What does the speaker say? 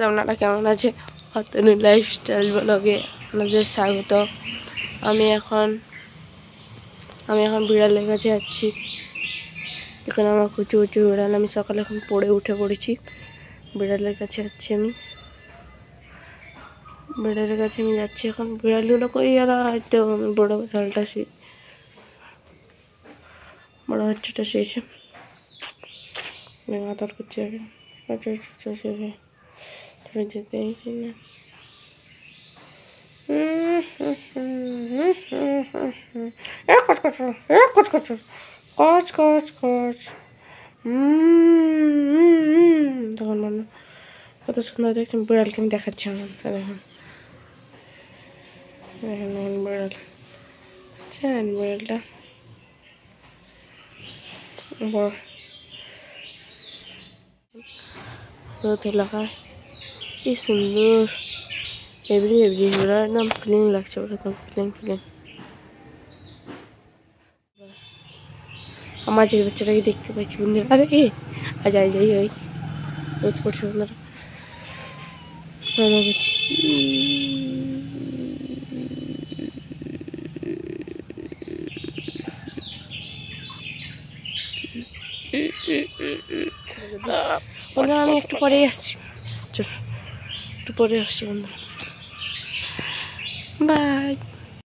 আপনারা কেমন আছে? অতনু লাইফস্টাইল ব্লগে আপনাদের স্বাগত। আমি এখন বিড়ালের কাছে যাচ্ছি। এখানে আমার কুচু কুচু বিড়াল, আমি সকালে এখন উঠে পড়েছি। বিড়ালের কাছে যাচ্ছি আমি, বিড়ালের কাছে আমি যাচ্ছি এখন। বিড়ালগুলো কই গেল? হয়তো বড় বিড়ালটা বড় বাচ্চাটা শুয়েছে, আদর করছে আগে। যেতে না তখন মানে কত সুন্দর দেখছেন বিড়ালকে আমি দেখাচ্ছি আমার। দেখুন দেখুন বিড়াল, বুঝছেন বিড়ালটা বড় রোদ এলাকায় কি সুন্দর এভরি ওরা একদম ক্লিন লাগছে, ওরা একদম ক্লিন। আমার যে বাচ্চাটাকে দেখতে পাচ্ছি বন্ধুরা, আরে যাই রোদ পড়ছে বন্ধুরা। বন্ধুরা আমি একটু পরে আসছি, চলো একটু পরে আসছি বন্ধুরা, বাই।